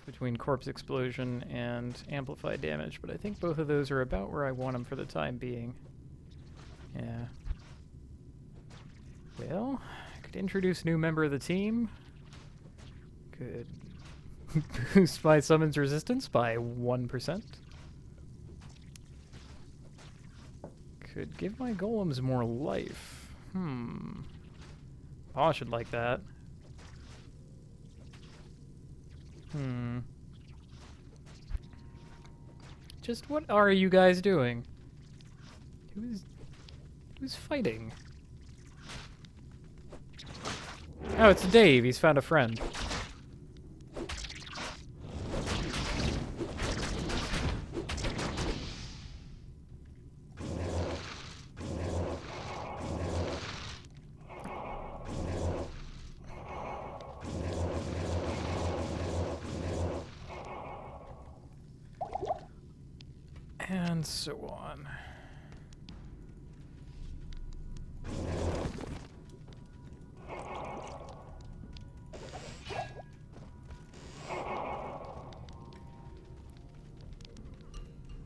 Between corpse explosion and amplified damage, but I think both of those are about where I want them for the time being. Yeah. Well, I could introduce a new member of the team. Could boost my summons resistance by 1%. Could give my golems more life. I should like that. Just what are you guys doing? Who's fighting? Oh, it's Dave. He's found a friend. And so on.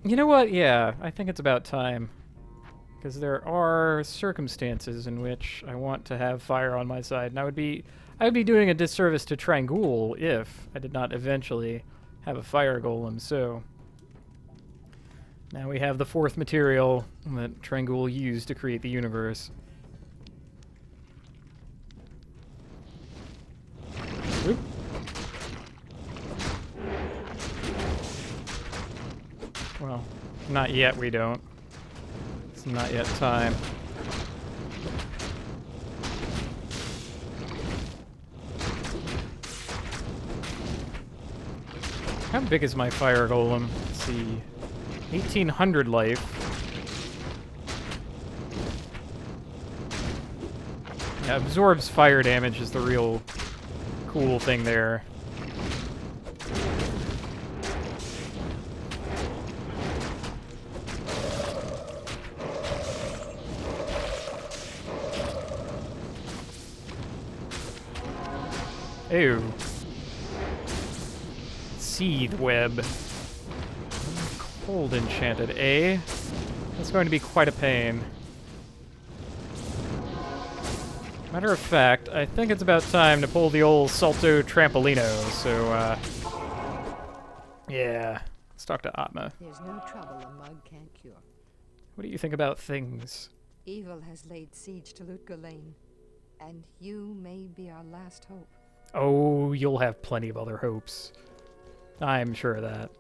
You know what? Yeah, I think it's about time. Because there are circumstances in which I want to have fire on my side, and I would be doing a disservice to Trangul if I did not eventually have a fire golem, so now we have the fourth material that Trangul used to create the universe. Oop. Well, not yet we don't. It's not yet time. How big is my fire golem? Let's see. 1800 life. Yeah, absorbs fire damage is the real cool thing there. Ew. Seed web. Cold enchanted, eh? That's going to be quite a pain. Matter of fact, I think it's about time to pull the old Salto Trampolino, so, yeah. Let's talk to Atma. There's no trouble a mug can't cure. What do you think about things? Evil has laid siege to Golem, and you may be our last hope. Oh, you'll have plenty of other hopes. I'm sure of that.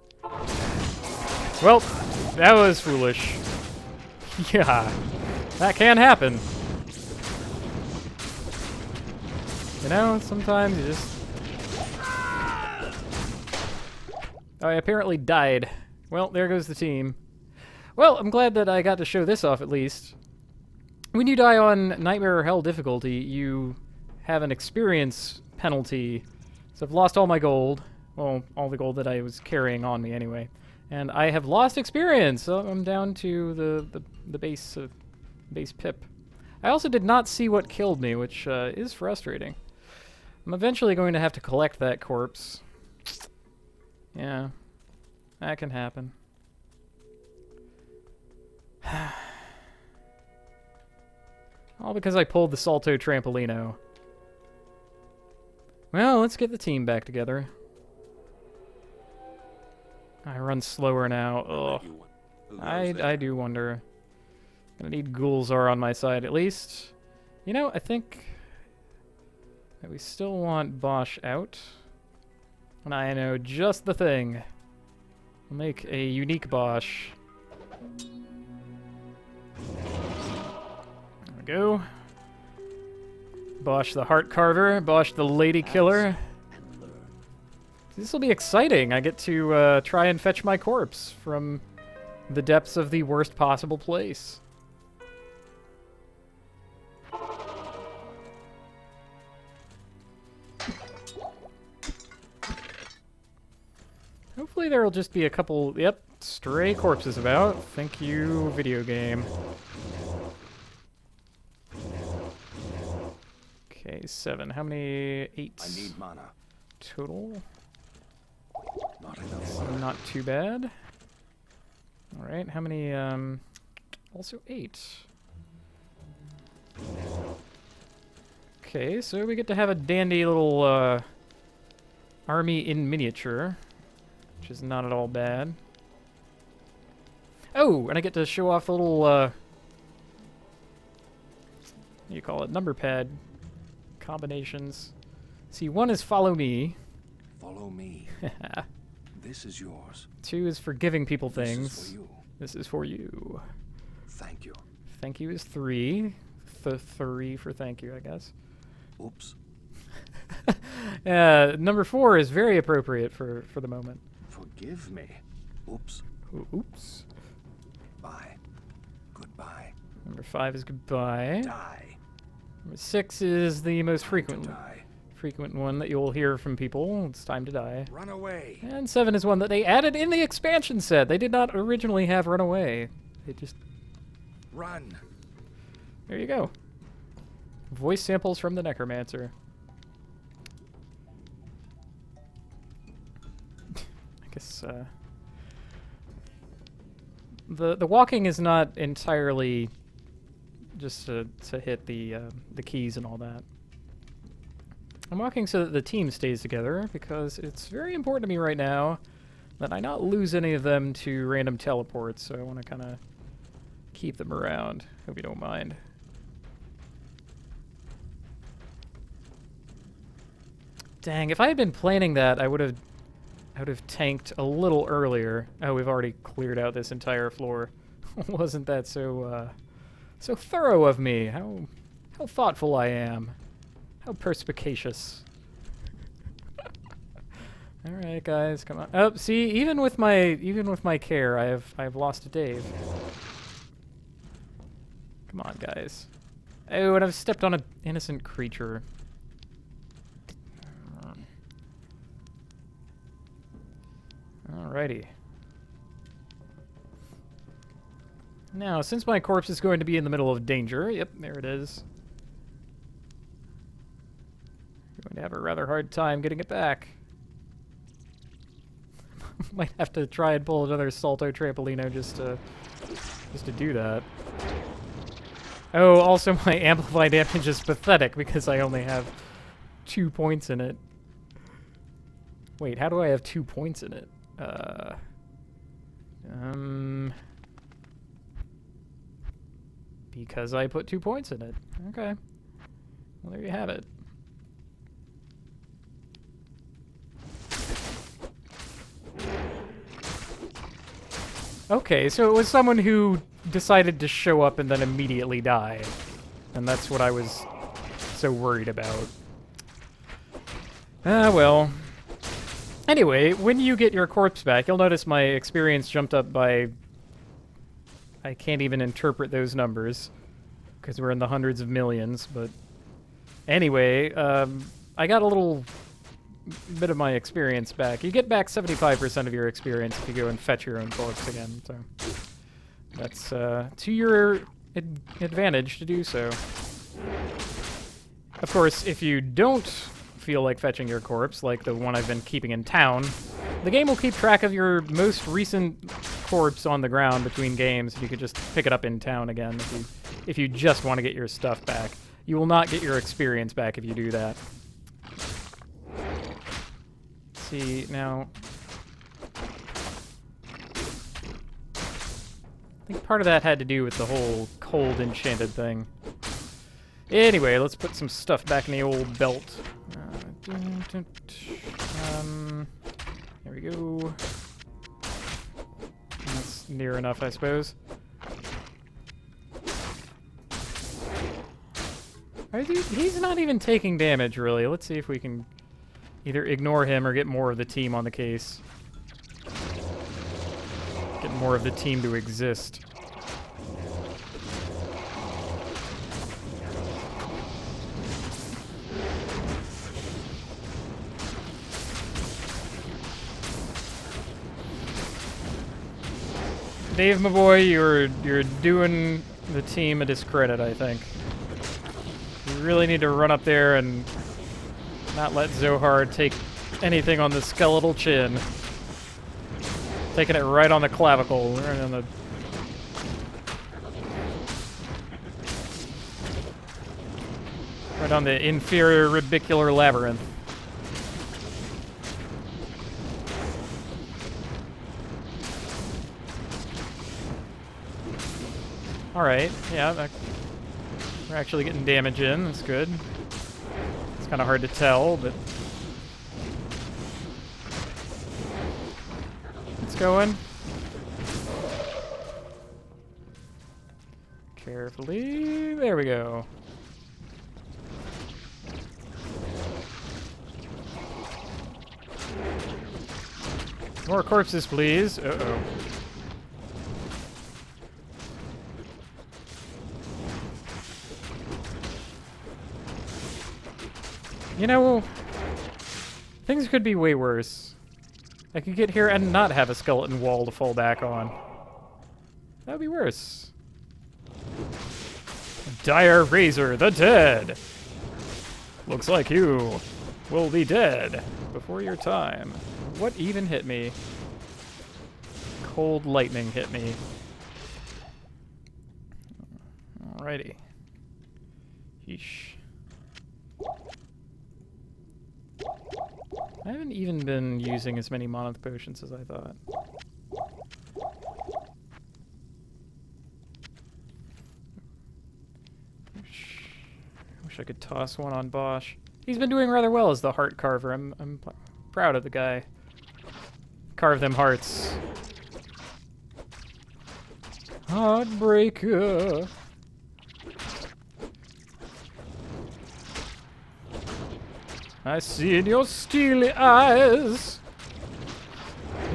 Well, that was foolish. Yeah, that can happen. You know, sometimes you just... Oh, I apparently died. Well, there goes the team. Well, I'm glad that I got to show this off at least. When you die on Nightmare or Hell difficulty, you have an experience penalty. So I've lost all my gold. Well, all the gold that I was carrying on me anyway. And I have lost experience, so I'm down to the base pip. I also did not see what killed me, which is frustrating. I'm eventually going to have to collect that corpse. Yeah, that can happen. All because I pulled the Salto Trampolino. Well, let's get the team back together. I run slower now. Ugh. I do wonder. Gonna need Gulzar on my side at least. You know, I think that we still want Bosch out. And I know just the thing. We'll make a unique Bosch. There we go. Bosch the Heart Carver. Bosch the Lady Killer. This will be exciting. I get to try and fetch my corpse from the depths of the worst possible place. Hopefully there will just be a couple, yep, stray corpses about. Thank you, video game. Okay, 7. How many? 8. I need mana. Total. Not too bad. Alright, how many, also 8. Okay, so we get to have a dandy little, army in miniature, which is not at all bad. Oh, and I get to show off the little, what do you call it, number pad combinations. See, 1 is follow me. Follow me. This is yours. 2 is for giving people This things. is for you. This is for you. Thank you. Thank you is 3. 3 for thank you, I guess. Oops. Number 4 is very appropriate for the moment. Forgive me. Oops. Oops. Bye. Goodbye. Number 5 is goodbye. Die. Number 6 is the most frequent Die. one that you'll hear from people. It's time to die. Run away. And 7 is one that they added in the expansion set. They did not originally have run away. They just... Run. There you go. Voice samples from the Necromancer. I guess, the walking is not entirely just to hit the keys and all that. I'm walking so that the team stays together because it's very important to me right now that I not lose any of them to random teleports, so I want to kind of keep them around. Hope you don't mind. Dang, if I had been planning that, I would have tanked a little earlier. Oh, we've already cleared out this entire floor. Wasn't that so so thorough of me? How thoughtful I am. How perspicacious. All right, guys, come on. Oh, see, even with my care, I've lost a Dave. Come on, guys. Oh, and I've stepped on an innocent creature. Alrighty. Now, since my corpse is going to be in the middle of danger, yep, there it is. I'm going to have a rather hard time getting it back. Might have to try and pull another Salto Trampolino just to do that. Oh, also my amplified damage is pathetic because I only have 2 points in it. Wait, how do I have 2 points in it? Because I put 2 points in it. Okay. Well, there you have it. Okay, so it was someone who decided to show up and then immediately die. And that's what I was so worried about. Ah, well. Anyway, when you get your corpse back, you'll notice my experience jumped up by... I can't even interpret those numbers, because we're in the hundreds of millions, but... Anyway, I got a little bit of my experience back. You get back 75% of your experience if you go and fetch your own corpse again, so... That's, to your advantage to do so. Of course, if you don't feel like fetching your corpse, like the one I've been keeping in town, the game will keep track of your most recent corpse on the ground between games, and you could just pick it up in town again if you just want to get your stuff back. You will not get your experience back if you do that. Let's see, now... I think part of that had to do with the whole cold enchanted thing. Anyway, let's put some stuff back in the old belt. There we go. That's near enough, I suppose. He's not even taking damage, really. Let's see if we can either ignore him or get more of the team on the case. Get more of the team to exist. Dave, my boy, you're doing the team a discredit, I think. You really need to run up there and not let Zohar take anything on the skeletal chin. Taking it right on the clavicle. Right on the... Right on the inferior radicular labyrinth. Alright, yeah, we're actually getting damage in. That's good. It's kind of hard to tell, but... It's going. Carefully. There we go. More corpses, please. Uh-oh. You know, things could be way worse. I could get here and not have a skeleton wall to fall back on. That would be worse. Dire Razor, the dead! Looks like you will be dead before your time. What even hit me? Cold lightning hit me. Alrighty. Yeesh. I haven't even been using as many monolith potions as I thought. Wish I could toss one on Bosch. He's been doing rather well as the heart carver. I'm proud of the guy. Carve them hearts. Heartbreaker. I see in your steely eyes.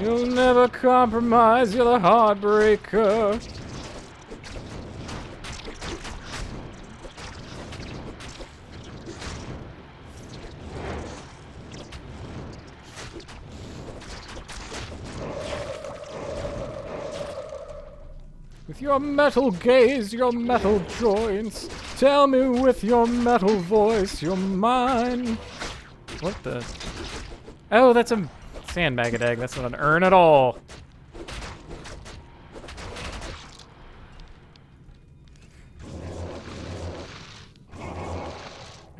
You'll never compromise, you're the heartbreaker. With your metal gaze, your metal joints, tell me with your metal voice, you're mine. What the? Oh, that's a sandbag egg. That's not an urn at all.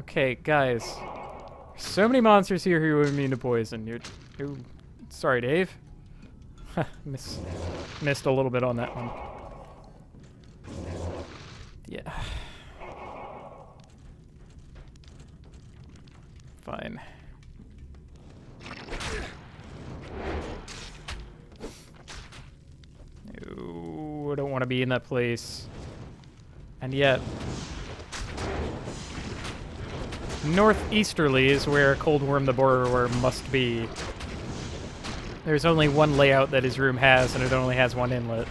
Okay, guys. There's so many monsters here who are immune to poison. You're sorry, Dave. Missed a little bit on that one. Yeah. Fine. No, I don't want to be in that place. And yet, northeasterly is where Cold Worm the Borrower must be. There's only one layout that his room has, and it only has one inlet.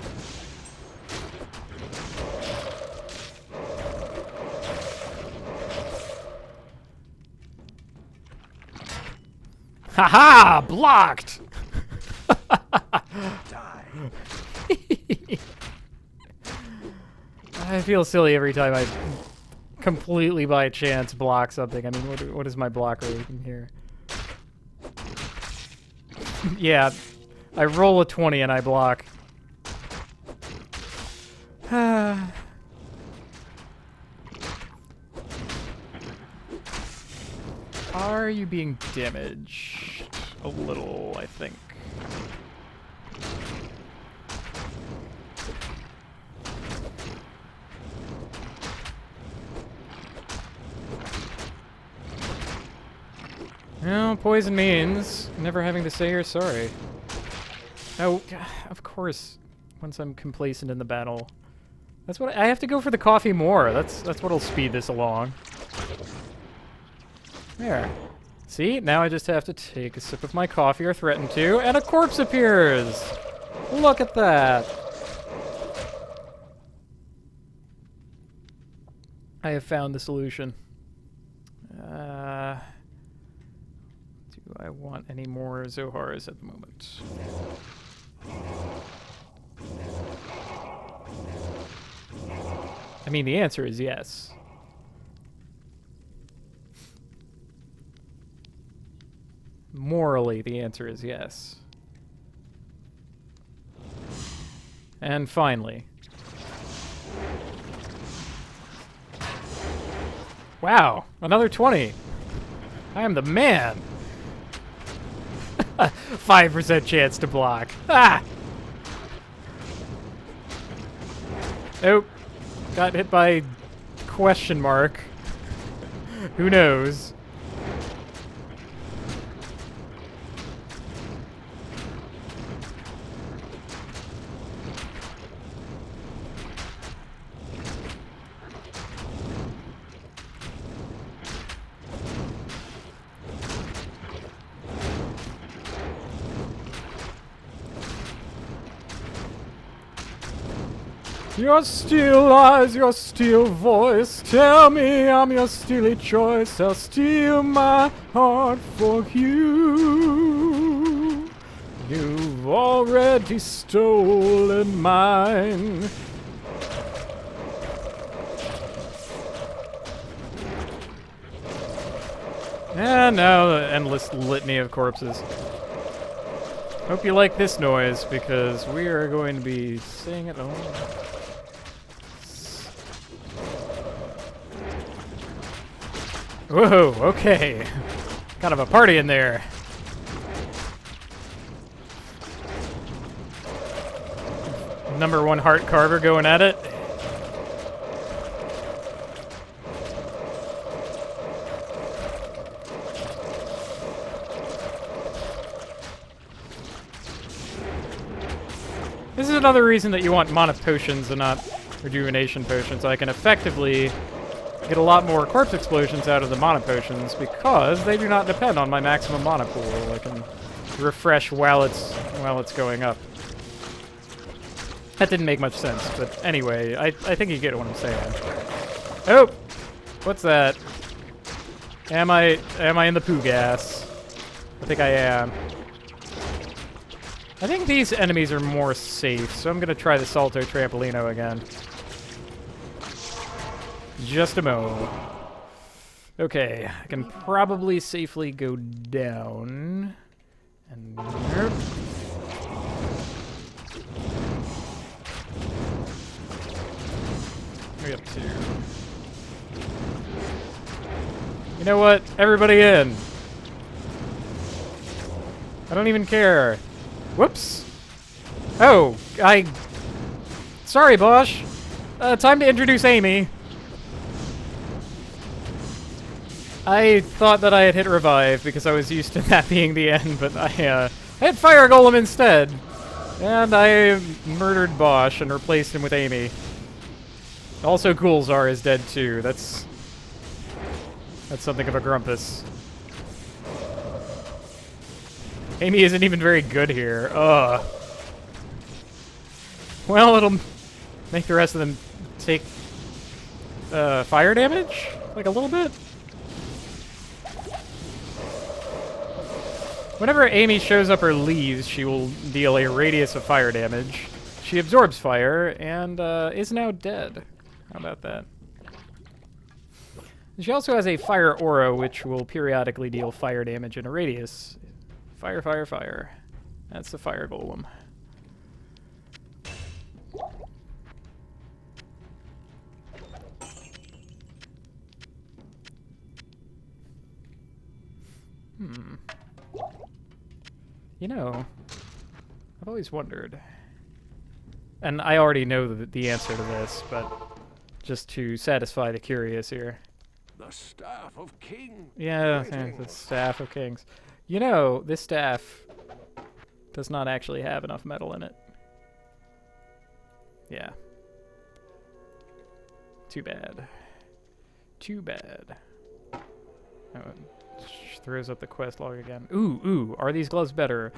Haha! Blocked! Die. I feel silly every time I completely by chance block something. I mean, what is my block rating here? Yeah, I roll a 20 and I block. Are you being damaged? A little, I think. Well, poison means never having to say you're sorry. Oh, of course, once I'm complacent in the battle. That's what I have to go for the coffee more. That's what'll speed this along. There. See, now I just have to take a sip of my coffee or threaten to, and a corpse appears! Look at that! I have found the solution. Do I want any more Zohars at the moment? I mean, the answer is yes. Morally, the answer is yes. And finally. Wow, another 20. I am the man. 5% chance to block. Ah! Nope. Got hit by question mark. Who knows? Your steel eyes, your steel voice, tell me I'm your steely choice. I'll steal my heart for you. You've already stolen mine. And now the endless litany of corpses. Hope you like this noise, because we are going to be singing it all. Whoa, okay. Kind of a party in there. #1 heart carver going at it. This is another reason that you want mana potions and not rejuvenation potions. I can effectively get a lot more corpse explosions out of the mana potions because they do not depend on my maximum mana pool. I can refresh while it's going up. That didn't make much sense, but anyway, I think you get what I'm saying. Oh, what's that? Am I in the poo gas? I think I am. I think these enemies are more safe, so I'm gonna try the Salto Trampolino again. Just a mo. Okay, I can probably safely go down. And nerf. We up to. You know what? Everybody in. I don't even care. Whoops. Oh, sorry, Bosch. Time to introduce Amy. I thought that I had hit revive because I was used to that being the end, but I hit Fire Golem instead. And I murdered Bosch and replaced him with Amy. Also, Gulzar is dead too. That's something of a grumpus. Amy isn't even very good here. Ugh. Well, it'll make the rest of them take fire damage? Like a little bit? Whenever Amy shows up or leaves, she will deal a radius of fire damage. She absorbs fire and is now dead. How about that? She also has a fire aura, which will periodically deal fire damage in a radius. Fire, fire, fire. That's the fire golem. You know, I've always wondered, and I already know the answer to this, but just to satisfy the curious here. The staff of King. Yeah, the staff of kings. You know, this staff does not actually have enough metal in it. Yeah. Too bad. Too bad. Oh, it throws up the quest log again. Ooh, are these gloves better?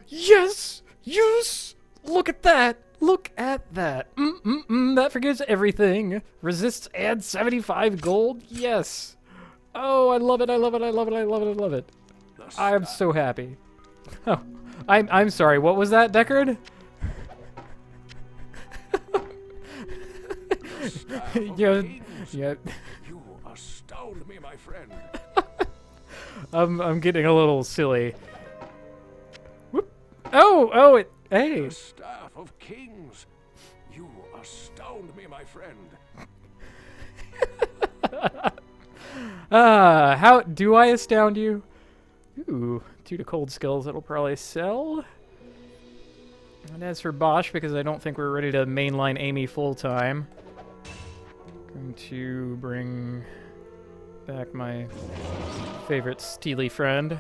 Yes! Yes! Look at that! Look at that! That forgives everything. Resists and 75 gold? Yes! Oh, I love it, I love it, I love it, I love it, I love it. I'm so happy. Oh, I'm sorry, what was that, Deckard? Yeah. You astound me, my friend. I'm getting a little silly. Whoop. Oh, hey. The staff staff of kings. You astound me, my friend. How do I astound you? Ooh, 2 to cold skills, that'll probably sell. And as for Bosch, because I don't think we're ready to mainline Amy full-time, going to bring back my favorite steely friend.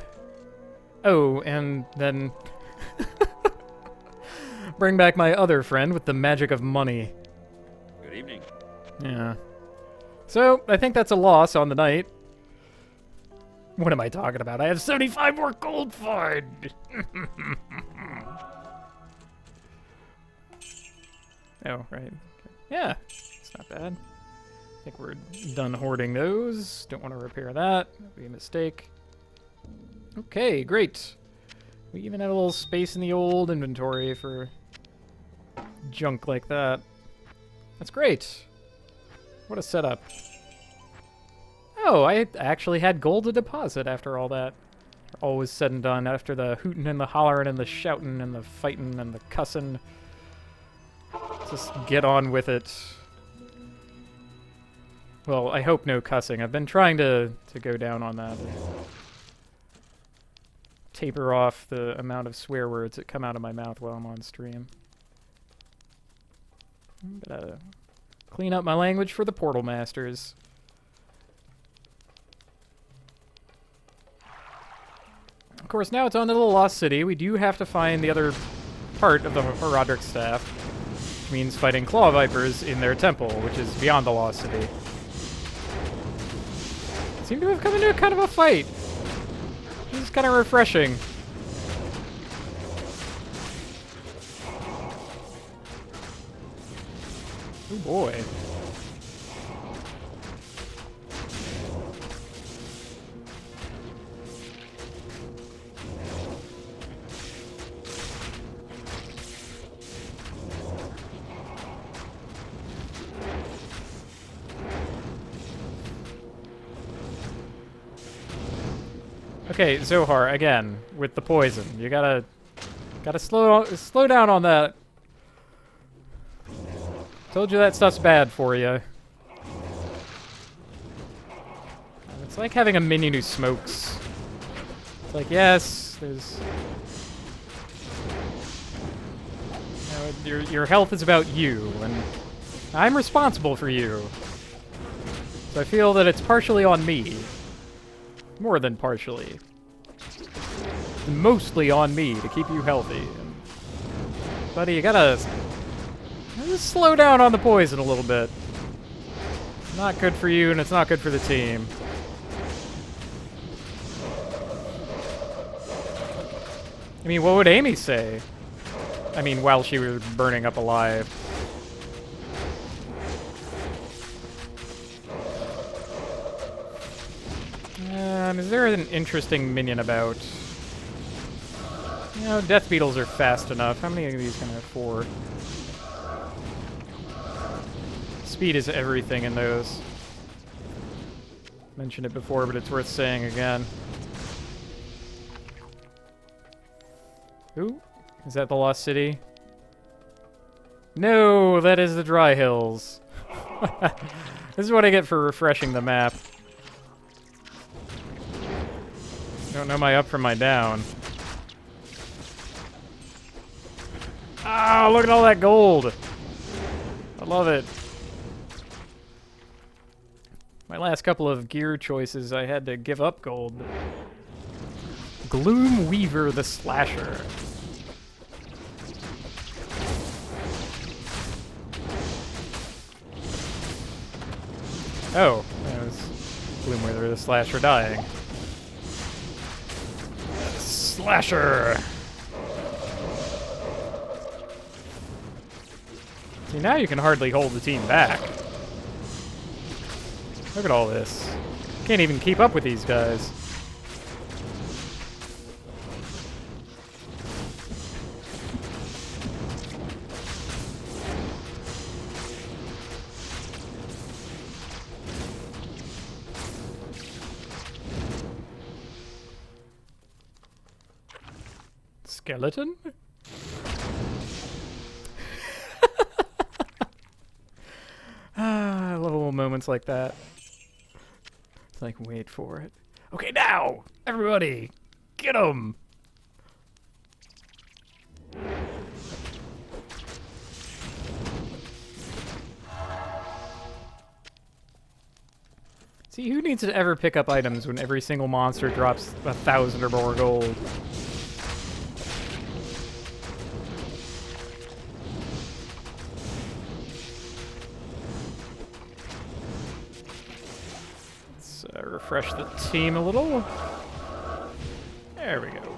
Oh, and then bring back my other friend with the magic of money. Good evening. Yeah. So, I think that's a loss on the night. What am I talking about? I have 75 more gold for it! Oh, right. Yeah, it's not bad. I think we're done hoarding those. Don't want to repair that. That'd be a mistake. Okay, great. We even have a little space in the old inventory for junk like that. That's great. What a setup. Oh, I actually had gold to deposit after all that. All was said and done, after the hootin' and the hollerin' and the shoutin' and the fightin' and the cussin'. Just get on with it. Well, I hope no cussing. I've been trying to go down on that. Taper off the amount of swear words that come out of my mouth while I'm on stream. I'm gonna clean up my language for the Portal Masters. Of course, now it's on to the Lost City. We do have to find the other part of the Horadric staff, which means fighting Claw Vipers in their temple, which is beyond the Lost City. Seem to have come into a kind of a fight. This is kind of refreshing. Oh boy. Okay, Zohar, again, with the poison. You gotta slow down on that. Told you that stuff's bad for you. It's like having a minion who smokes. It's like, yes, there's... You know, your health is about you, and I'm responsible for you. So I feel that it's partially on me. More than partially. Mostly on me to keep you healthy. Buddy, you gotta just slow down on the poison a little bit. It's not good for you, and it's not good for the team. I mean, what would Amy say? I mean, while she was burning up alive. Is there an interesting minion about? You know, death beetles are fast enough. How many of these can I have? 4. Speed is everything in those. Mentioned it before, but it's worth saying again. Ooh, is that the Lost City? No, that is the Dry Hills. This is what I get for refreshing the map. Don't know my up from my down. Ah, look at all that gold. I love it. My last couple of gear choices, I had to give up gold. Gloom Weaver the Slasher. Oh, that was Gloom Weaver the Slasher dying. Slasher! See, now you can hardly hold the team back. Look at all this. Can't even keep up with these guys. Skeleton? little moments like that. It's like, wait for it. Okay, now! Everybody! Get him! See, who needs to ever pick up items when every single monster drops 1,000 or more gold? Let's refresh the team a little. There we go.